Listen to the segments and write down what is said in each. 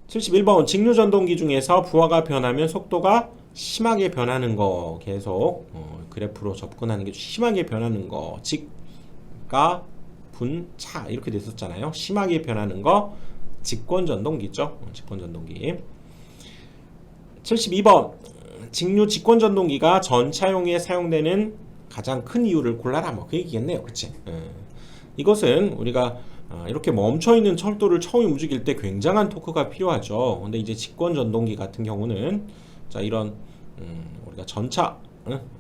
71번 직류전동기 중에서 부하가 변하면 속도가 심하게 변하는 거 계속 그래프로 접근하는 게 심하게 변하는 거 직가 분차 이렇게 됐었잖아요. 심하게 변하는 거 직권전동기죠. 직권전동기. 72번 직류 직권전동기가 전차용에 사용되는 가장 큰 이유를 골라라 뭐 그 얘기겠네요. 그치? 이것은 우리가 이렇게 멈춰있는 철도를 처음 움직일 때 굉장한 토크가 필요하죠. 근데 이제 직권전동기 같은 경우는 자 이런 우리가 전차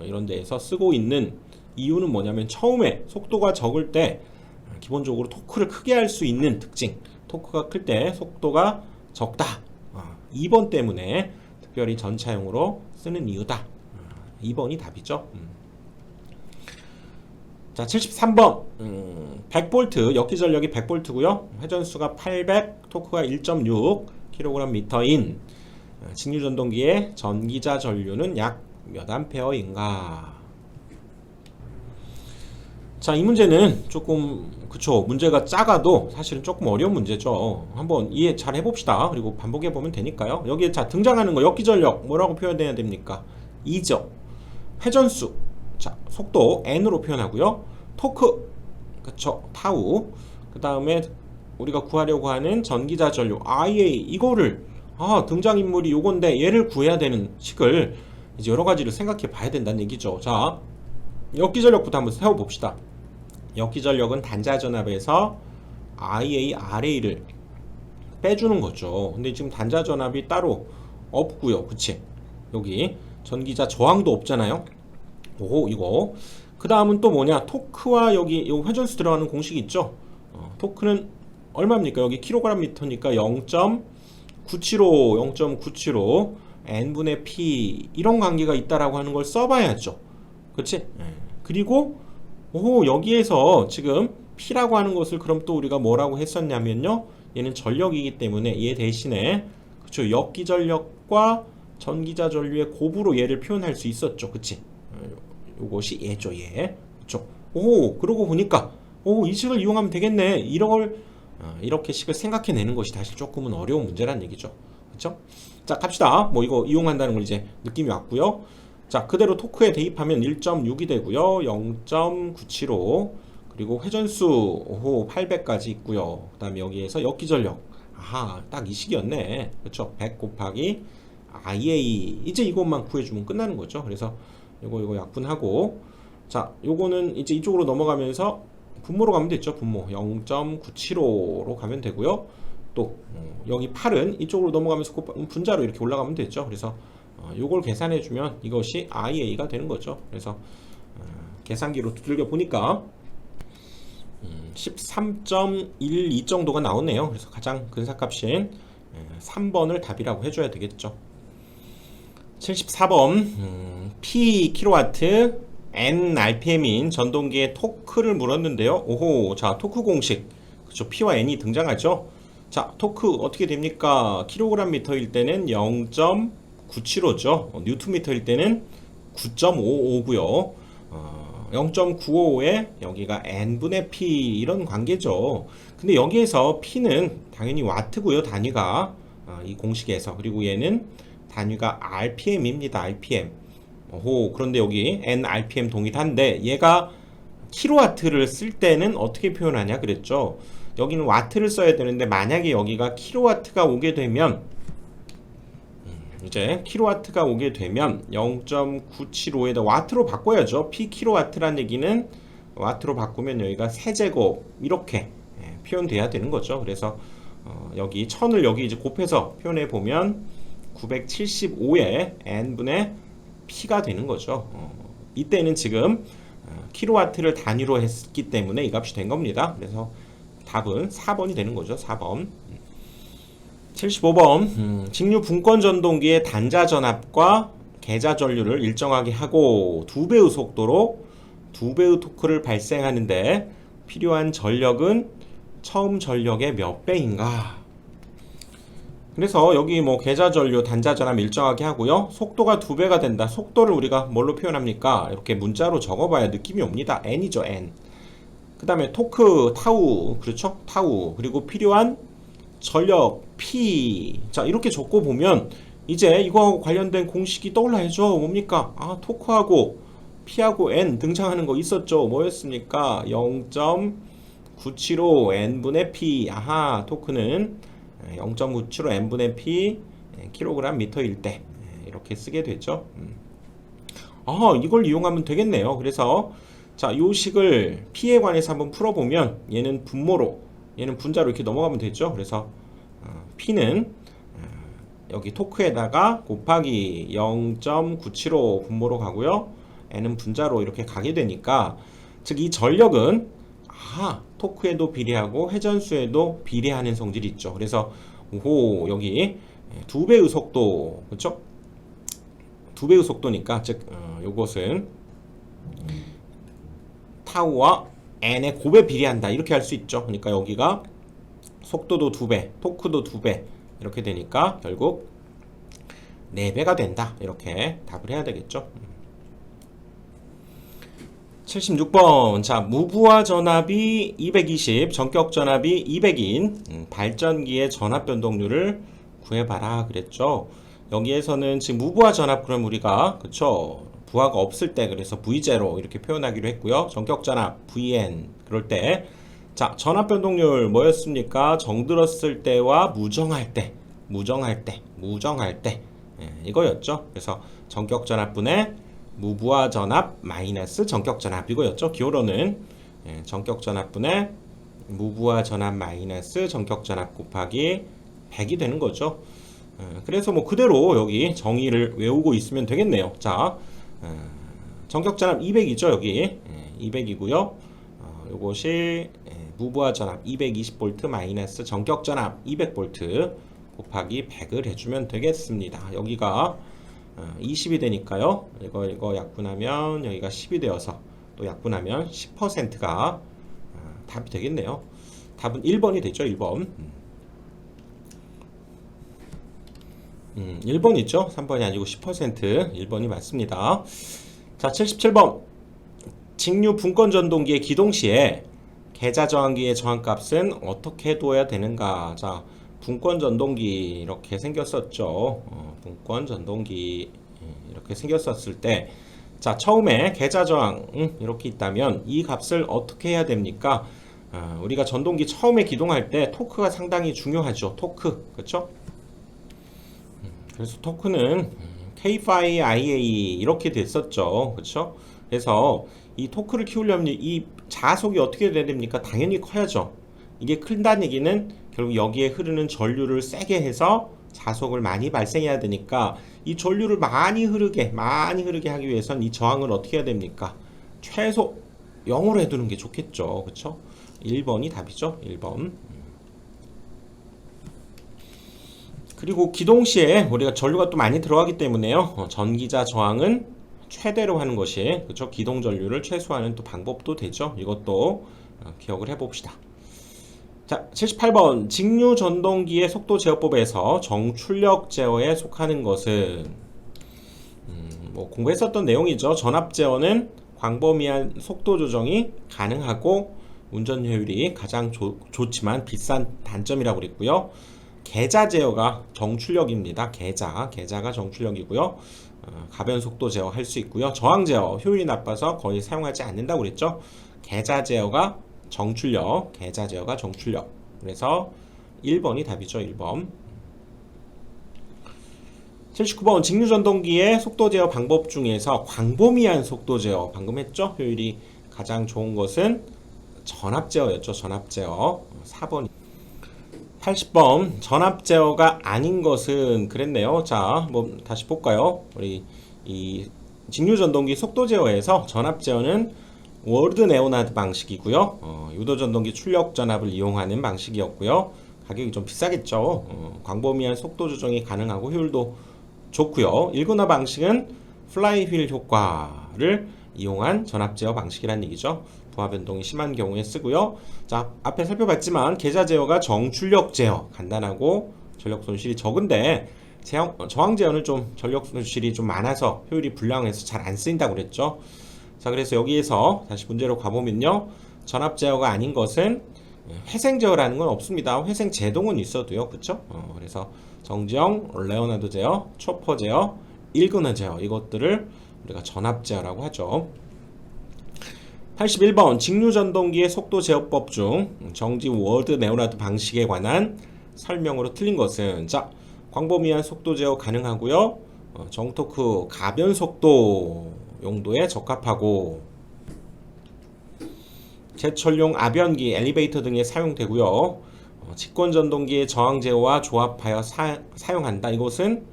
이런 데에서 쓰고 있는 이유는 뭐냐면 처음에 속도가 적을 때 기본적으로 토크를 크게 할 수 있는 특징, 토크가 클 때 속도가 적다 2번 때문에 특별히 전차용으로 쓰는 이유다. 2번이 답이죠. 자 73번 100V 역기전력이 100V고요 회전수가 800 토크가 1.6kgm인 직류전동기의 전기자 전류는 약 몇 암페어인가. 자 이 문제는 조금 그쵸 문제가 작아도 사실은 조금 어려운 문제죠. 한번 이해 잘 해봅시다. 그리고 반복해 보면 되니까요. 여기에 자 등장하는 거 역기전력 뭐라고 표현해야 됩니까? 2죠. 회전수 자 속도 n으로 표현하고요. 토크 그쵸 타우 그 다음에 우리가 구하려고 하는 전기자 전류 IA 이거를 등장인물이 요건데 얘를 구해야 되는 식을 이제 여러가지를 생각해 봐야 된다는 얘기죠. 자 역기전력부터 한번 세워봅시다. 역기전력은 단자전압에서 IA, RA를 빼주는 거죠. 근데 지금 단자전압이 따로 없고요. 그치? 여기 전기자 저항도 없잖아요. 오 이거 그 다음은 또 뭐냐 토크와 여기 요 회전수 들어가는 공식이 있죠. 토크는 얼마입니까? 여기 kgm니까 0.975 n분의 p 이런 관계가 있다라고 하는 걸 써봐야죠. 그치? 그리고 여기에서 지금 p라고 하는 것을 그럼 또 우리가 뭐라고 했었냐면요 얘는 전력이기 때문에 얘 대신에 그쵸 역기전력과 전기자 전류의 곱으로 얘를 표현할 수 있었죠. 그치? 요것이 얘죠. 얘 그쵸? 그러고 보니까 이 식을 이용하면 되겠네. 이렇게 식을 생각해내는 것이 다시 조금은 어려운 문제란 얘기죠. 그쵸? 자 갑시다. 뭐 이거 이용한다는 걸 이제 느낌이 왔고요. 자 그대로 토크에 대입하면 1.6이 되고요 0.975 그리고 회전수 800까지 있고요. 그 다음에 여기에서 역기전력 딱 이 식이었네. 그쵸? 100 곱하기 IA 이제 이것만 구해주면 끝나는 거죠. 그래서 이거 약분하고 자 요거는 이제 이쪽으로 넘어가면서 분모로 가면 되죠. 분모 0.975로 가면 되고요. 또 여기 8은 이쪽으로 넘어가면서 분자로 이렇게 올라가면 되죠. 그래서 요걸 계산해주면 이것이 IA가 되는 거죠. 그래서 계산기로 두들겨 보니까 13.12 정도가 나오네요. 그래서 가장 근사값인 3번을 답이라고 해줘야 되겠죠. 74번 P 킬로와트 N RPM인 전동기의 토크를 물었는데요. 자 토크 공식 그쵸 P와 N이 등장하죠. 자 토크 어떻게 됩니까? kgm일 때는 0.975죠. 뉴턴미터일 때는 9.55고요. 0.955에 여기가 n분의 p 이런 관계죠. 근데 여기에서 p는 당연히 와트고요. 단위가 이 공식에서 그리고 얘는 단위가 rpm입니다. rpm. 그런데 여기 n rpm 동일한데 얘가 킬로와트를 쓸 때는 어떻게 표현하냐 그랬죠. 여기는 와트를 써야 되는데 만약에 여기가 킬로와트가 오게 되면 이제 킬로와트가 오게 되면 0.975에다 와트로 바꿔야죠. p 킬로와트란 얘기는 와트로 바꾸면 여기가 세제곱 이렇게 표현돼야 되는 거죠. 그래서 여기 1000을 여기 이제 곱해서 표현해 보면 975에 n분의 p가 되는 거죠. 이때는 지금 킬로와트를 단위로 했기 때문에 이 값이 된 겁니다. 그래서 답은 4번이 되는 거죠. 4번. 75번 직류 분권 전동기의 단자 전압과 계자 전류를 일정하게 하고 2배의 속도로 2배의 토크를 발생하는데 필요한 전력은 처음 전력의 몇 배인가. 그래서 여기 뭐 계자 전류 단자 전압 일정하게 하고요. 속도가 2배가 된다. 속도를 우리가 뭘로 표현합니까? 이렇게 문자로 적어봐야 느낌이 옵니다. n이죠. n. 그 다음에 토크 타우 그렇죠? 타우 그리고 필요한 전력 P. 자, 이렇게 적고 보면 이제 이거하고 관련된 공식이 떠올라야죠. 뭡니까? 아, 토크하고 P하고 N 등장하는 거 있었죠. 뭐였습니까? 0.975 N분의 P. 아하, 토크는 0.975 N분의 P 킬로그램 미터일 때 이렇게 쓰게 되죠. 아, 이걸 이용하면 되겠네요. 그래서 자, 요 식을 P에 관해서 한번 풀어보면 얘는 분모로, 얘는 분자로 이렇게 넘어가면 되죠. 그래서 P는 여기 토크에다가 곱하기 0.975 분모로 가고요. N은 분자로 이렇게 가게 되니까, 즉 이 전력은 토크에도 비례하고 회전수에도 비례하는 성질이 있죠. 그래서 오호, 여기 2배의 속도, 그렇죠? 2배의 속도니까, 즉 요것은 타우와 n의 곱에 비례한다, 이렇게 할 수 있죠. 그러니까 여기가 속도도 2배, 토크도 2배 이렇게 되니까 결국 4배가 된다, 이렇게 답을 해야 되겠죠. 76번. 자, 무부하 전압이 220, 전격 전압이 200인 발전기의 전압 변동률을 구해봐라 그랬죠. 여기에서는 지금 무부하 전압, 그럼 우리가 그쵸, 부하가 없을 때 그래서 V0 이렇게 표현하기로 했고요. 전격 전압 VN 그럴 때, 자, 전압 변동률 뭐였습니까? 정들었을 때와 무정할 때 이거였죠. 그래서 전격 전압분의 무부하 전압 마이너스 전격 전압 이거였죠. 기호로는 전격 전압분의 무부하 전압 마이너스 전격 전압 곱하기 100이 되는 거죠. 그래서 뭐 그대로 여기 정의를 외우고 있으면 되겠네요. 자, 전격 전압 200이죠. 여기 200이고요. 요것이 무부하 전압 220V 마이너스 전격 전압 200V 곱하기 100을 해주면 되겠습니다. 여기가 20이 되니까요. 이거 약분하면 여기가 10이 되어서 또 약분하면 10%가 답이 되겠네요. 답은 1번이 되죠. 1번. 1번 있죠. 3번이 아니고 10%. 1번이 맞습니다. 자, 77번. 직류 분권 전동기의 기동 시에 계좌 저항기의 저항값은 어떻게 둬야 되는가? 자, 분권 전동기 이렇게 생겼었죠. 분권 전동기 이렇게 생겼었을 때, 자, 처음에 계좌 저항 이렇게 있다면 이 값을 어떻게 해야 됩니까? 우리가 전동기 처음에 기동할 때 토크가 상당히 중요하죠. 토크, 그렇죠? 그래서 토크는 K-phi IA 이렇게 됐었죠. 그렇죠? 그래서 이 토크를 키우려면 이 자속이 어떻게 돼야 됩니까? 당연히 커야죠. 이게 큰다는 얘기는 결국 여기에 흐르는 전류를 세게 해서 자속을 많이 발생해야 되니까, 이 전류를 많이 흐르게 하기 위해선 이 저항을 어떻게 해야 됩니까? 최소 0으로 해두는 게 좋겠죠. 그렇죠? 1번이 답이죠. 1번. 그리고 기동 시에 우리가 전류가 또 많이 들어가기 때문에요. 전기자 저항은 최대로 하는 것이, 그렇죠? 기동 전류를 최소화하는 또 방법도 되죠. 이것도 기억을 해봅시다. 자, 78번. 직류 전동기의 속도 제어법에서 정출력 제어에 속하는 것은 뭐 공부했었던 내용이죠. 전압 제어는 광범위한 속도 조정이 가능하고 운전 효율이 가장 좋지만 비싼 단점이라고 그랬고요. 계좌 제어가 정출력입니다. 계좌가 정출력이고요. 가변 속도 제어 할 수 있고요. 저항 제어 효율이 나빠서 거의 사용하지 않는다고 그랬죠. 계좌 제어가 정출력, 계좌 제어가 정출력. 그래서 1번이 답이죠. 1번. 79번. 직류 전동기의 속도 제어 방법 중에서 광범위한 속도 제어 방금 했죠. 효율이 가장 좋은 것은 전압 제어였죠. 전압 제어. 4번. 80번. 전압 제어가 아닌 것은 그랬네요. 자, 뭐 다시 볼까요? 우리 이 직류 전동기 속도 제어에서 전압 제어는 월드 네오나드 방식이고요. 유도 전동기 출력 전압을 이용하는 방식이었고요. 가격이 좀 비싸겠죠. 광범위한 속도 조정이 가능하고 효율도 좋고요. 일군화 방식은 플라이휠 효과를 이용한 전압 제어 방식이란 얘기죠. 부하 변동이 심한 경우에 쓰고요. 자, 앞에 살펴봤지만 계좌 제어가 정출력 제어, 간단하고 전력 손실이 적은데 저항 제어는 좀 전력 손실이 좀 많아서 효율이 불량해서 잘 안 쓰인다고 그랬죠. 자, 그래서 여기에서 다시 문제로 가보면요. 전압 제어가 아닌 것은 회생 제어라는 건 없습니다. 회생 제동은 있어도요. 그쵸? 그래서 정지영, 레오나드 제어, 초퍼 제어, 일근어 제어 이것들을 우리가 전압 제어라고 하죠. 81번 직류전동기의 속도 제어법 중 정지 워드 레오나드 방식에 관한 설명으로 틀린 것은 자 광범위한 속도 제어 가능하고요. 정토크 가변 속도 용도에 적합하고 제철용 아변기, 엘리베이터 등에 사용되고요. 직권전동기의 저항 제어와 조합하여 사용한다. 이것은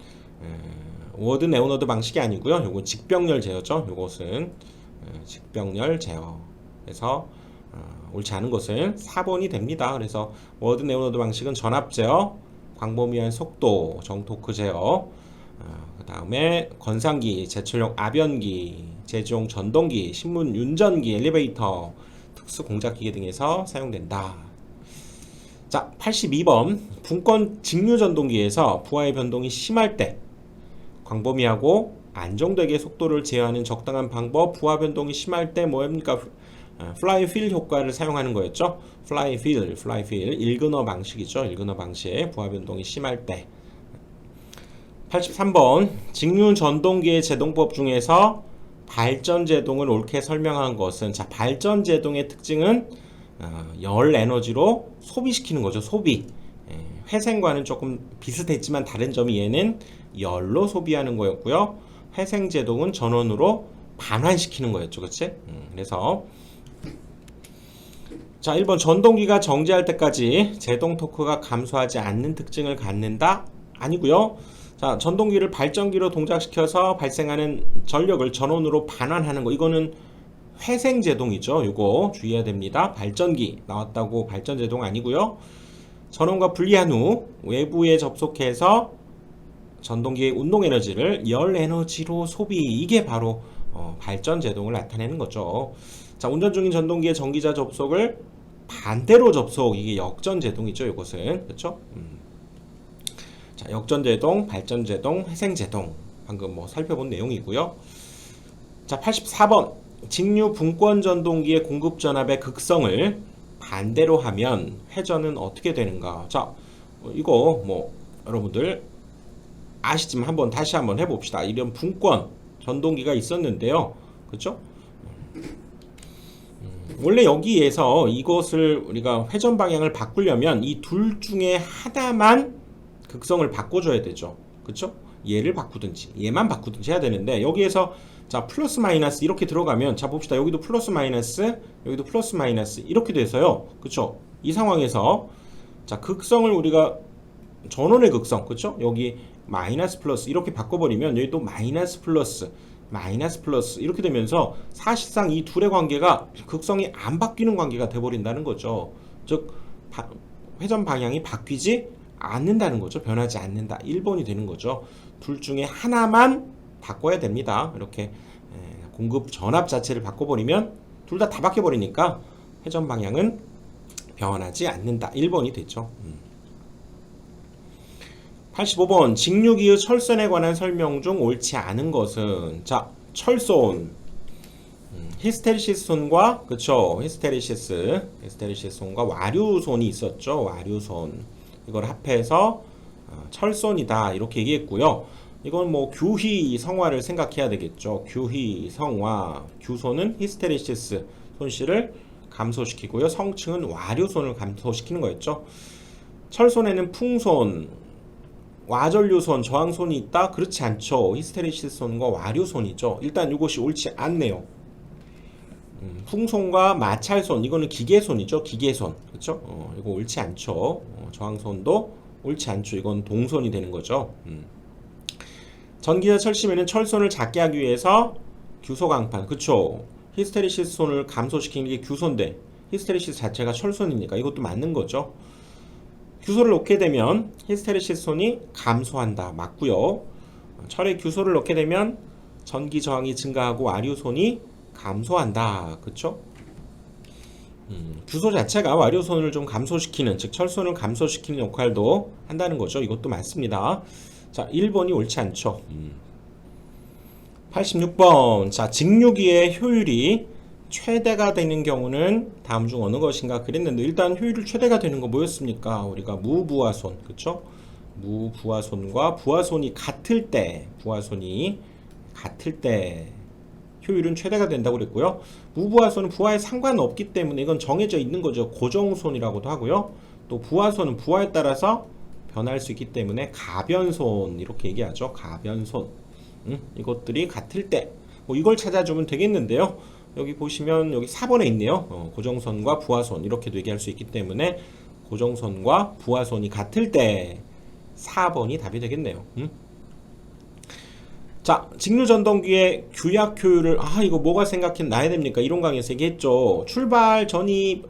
워드 네오너드 방식이 아니고요. 요거 직병렬 제어죠. 요것은 직병렬 제어. 그래서 옳지 않은 것은 4번이 됩니다. 그래서 워드 네오너드 방식은 전압 제어, 광범위한 속도, 정토크 제어, 그 다음에 건상기, 제철용 아변기, 제조용 전동기, 신문 윤전기, 엘리베이터, 특수 공작기계 등에서 사용된다. 자, 82번 분권 직류전동기에서 부하의 변동이 심할 때 광범위하고 안정되게 속도를 제어하는 적당한 방법. 부하 변동이 심할 때 뭐입니까? 플라이휠 효과를 사용하는 거였죠. 플라이휠 일근어 방식이죠. 일근어 방식. 부하 변동이 심할 때. 83번 직류전동기의 제동법 중에서 발전제동을 옳게 설명한 것은 자 발전제동의 특징은 열 에너지로 소비시키는 거죠. 소비. 회생과는 조금 비슷했지만 다른 점이 얘는 열로 소비하는 거였고요. 회생제동은 전원으로 반환시키는 거였죠. 그치? 그래서 자 1번 전동기가 정지할 때까지 제동 토크가 감소하지 않는 특징을 갖는다? 아니고요. 자 전동기를 발전기로 동작시켜서 발생하는 전력을 전원으로 반환하는 거 이거는 회생제동이죠. 이거 주의해야 됩니다. 발전기 나왔다고 발전제동 아니고요. 전원과 분리한 후 외부에 접속해서 전동기의 운동에너지를 열에너지로 소비 이게 바로 발전제동을 나타내는 거죠. 자 운전 중인 전동기의 전기자 접속을 반대로 접속 이게 역전제동이죠. 이것은 그렇죠? 자 역전제동, 발전제동, 회생제동 방금 뭐 살펴본 내용이고요. 자 84번 직류 분권 전동기의 공급 전압의 극성을 반대로 하면 회전은 어떻게 되는가? 자 이거 뭐 여러분들 아시지만 다시 한번 해봅시다. 이런 분권 전동기가 있었는데요. 그렇죠? 원래 여기에서 이것을 우리가 회전 방향을 바꾸려면 이 둘 중에 하나만 극성을 바꿔줘야 되죠. 그렇죠? 얘를 바꾸든지 얘만 바꾸든지 해야 되는데 여기에서 자 플러스 마이너스 이렇게 들어가면 자 봅시다. 여기도 플러스 마이너스 여기도 플러스 마이너스 이렇게 돼서요. 그렇죠? 이 상황에서 자 극성을 우리가 전원의 극성 그렇죠? 여기 마이너스 플러스 이렇게 바꿔버리면 여기 또 마이너스 플러스 이렇게 되면서 사실상 이 둘의 관계가 극성이 안 바뀌는 관계가 돼버린다는 거죠. 즉 회전 방향이 바뀌지 않는다는 거죠. 변하지 않는다. 1번이 되는 거죠. 둘 중에 하나만 바꿔야 됩니다. 이렇게 공급 전압 자체를 바꿔버리면 둘 다 바뀌어버리니까 회전 방향은 변하지 않는다. 1번이 됐죠. 85번 직류기의 철선에 관한 설명 중 옳지 않은 것은 자 철선 히스테리시스손과 그쵸 히스테리시스손과 와류손이 있었죠. 와류손 이걸 합해서 철손이다 이렇게 얘기했고요. 이건 뭐 규희 성화를 생각해야 되겠죠. 규희 성화 규손은 히스테리시스 손실을 감소시키고요. 성층은 와류손을 감소시키는 거였죠. 철손에는 풍손 와전류손, 저항손이 있다? 그렇지 않죠. 히스테리시스손과 와류손이죠. 일단 이것이 옳지 않네요. 풍손과 마찰손, 이거는 기계손이죠. 기계손. 그렇죠? 이거 옳지 않죠. 저항손도 옳지 않죠. 이건 동손이 되는 거죠. 전기자 철심에는 철손을 작게 하기 위해서 규소강판. 그렇죠? 히스테리시스손을 감소시키는 게 규소인데 히스테리시스 자체가 철손이니까 이것도 맞는 거죠. 규소를 놓게 되면 히스테리시스손이 감소한다. 맞고요. 철에 규소를 넣게 되면 전기 저항이 증가하고 와류손이 감소한다. 그렇죠? 규소 자체가 와류손을 좀 감소시키는 즉 철손을 감소시키는 역할도 한다는 거죠. 이것도 맞습니다. 자 1번이 옳지 않죠. 86번 자 직류기의 효율이 최대가 되는 경우는 다음 중 어느 것인가 그랬는데 일단 효율 최대가 되는 거 뭐였습니까? 우리가 무부하손, 그쵸? 무부하손과 부하손이 같을 때, 부하손이 같을 때 효율은 최대가 된다고 그랬고요. 무부하손은 부하에 상관없기 때문에 이건 정해져 있는 거죠. 고정손이라고도 하고요. 또 부하손은 부하에 따라서 변할 수 있기 때문에 가변손 이렇게 얘기하죠. 가변손. 이것들이 같을 때 뭐 이걸 찾아주면 되겠는데요. 여기 보시면 여기 4번에 있네요. 고정선과 부하손 이렇게도 얘기할 수 있기 때문에 고정선과 부하손이 같을 때 4번이 답이 되겠네요. 자, 직류전동기의 규약 효율을 이거 뭐가 생각해 나야 됩니까? 이론 강의에서 얘기했죠. 출발 전입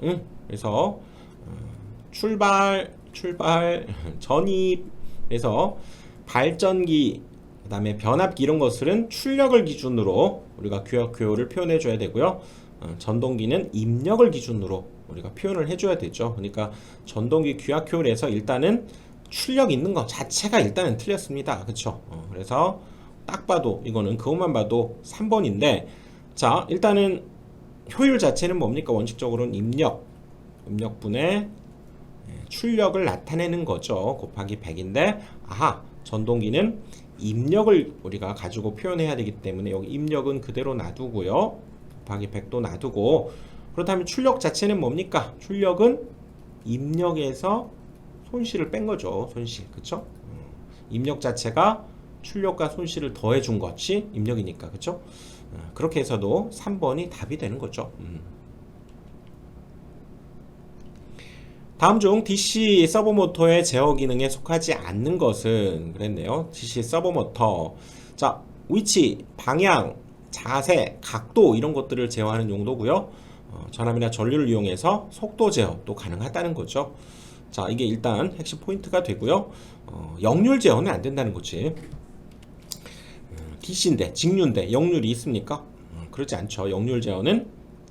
그래서 출발 전입에서 발전기 그 다음에 변압기 이런 것들은 출력을 기준으로 우리가 규약 효율을 표현해 줘야 되고요. 전동기는 입력을 기준으로 우리가 표현을 해줘야 되죠. 그러니까 전동기 규약 효율에서 일단은 출력 있는 것 자체가 일단은 틀렸습니다. 그쵸? 그래서 딱 봐도 이거는 그것만 봐도 3번인데 자 일단은 효율 자체는 뭡니까? 원칙적으로는 입력분의 출력을 나타내는 거죠. 곱하기 100인데 전동기는 입력을 우리가 가지고 표현해야 되기 때문에 여기 입력은 그대로 놔두고요. 곱하기 100도 놔두고 그렇다면 출력 자체는 뭡니까? 출력은 입력에서 손실을 뺀 거죠. 손실. 그쵸? 입력 자체가 출력과 손실을 더해 준 것이 입력이니까. 그쵸? 그렇게 해서도 3번이 답이 되는 거죠. 다음 중 DC 서버모터의 제어 기능에 속하지 않는 것은 그랬네요. DC 서버모터. 자, 위치, 방향, 자세, 각도 이런 것들을 제어하는 용도고요. 전압이나 전류를 이용해서 속도 제어도 가능하다는 거죠. 자, 이게 일단 핵심 포인트가 되고요. 역률 제어는 안 된다는 거지. DC인데, 직류인데 역률이 있습니까? 그렇지 않죠. 역률 제어는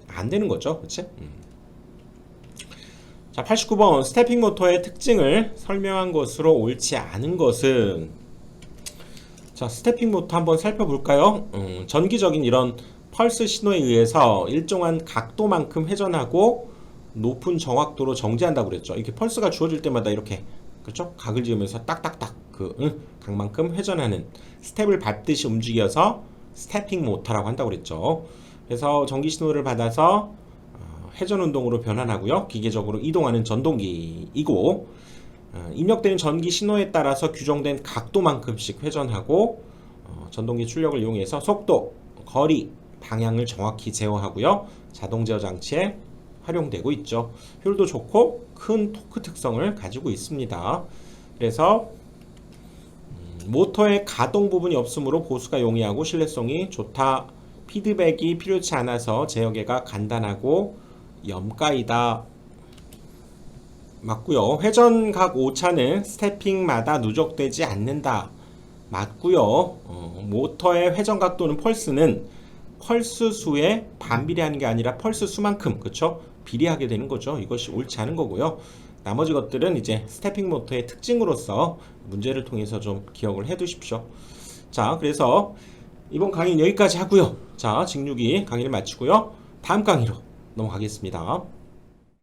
안 되는 거죠. 그치? 자, 89번 스태핑 모터의 특징을 설명한 것으로 옳지 않은 것은 자, 스태핑 모터 한번 살펴볼까요? 전기적인 이런 펄스 신호에 의해서 일정한 각도만큼 회전하고 높은 정확도로 정지한다고 그랬죠. 이렇게 펄스가 주어질 때마다 이렇게 그렇죠? 각을 지으면서 딱딱딱 각만큼 회전하는 스텝을 밟듯이 움직여서 스태핑 모터라고 한다고 그랬죠. 그래서 전기 신호를 받아서 회전 운동으로 변환하고요. 기계적으로 이동하는 전동기이고 입력되는 전기 신호에 따라서 규정된 각도만큼씩 회전하고 전동기 출력을 이용해서 속도, 거리, 방향을 정확히 제어하고요. 자동 제어 장치에 활용되고 있죠. 효율도 좋고 큰 토크 특성을 가지고 있습니다. 그래서 모터의 가동 부분이 없으므로 보수가 용이하고 신뢰성이 좋다. 피드백이 필요치 않아서 제어계가 간단하고 염가이다. 맞고요. 회전각 오차는 스태핑마다 누적되지 않는다. 맞고요. 모터의 회전각도는 펄스는 펄스 수에 반비례하는 게 아니라 펄스 수만큼 그쵸? 비례하게 되는 거죠. 이것이 옳지 않은 거고요. 나머지 것들은 이제 스태핑 모터의 특징으로서 문제를 통해서 좀 기억을 해 두십시오. 자, 그래서 이번 강의는 여기까지 하고요. 자, 직류기 강의를 마치고요. 다음 강의로 넘어가겠습니다.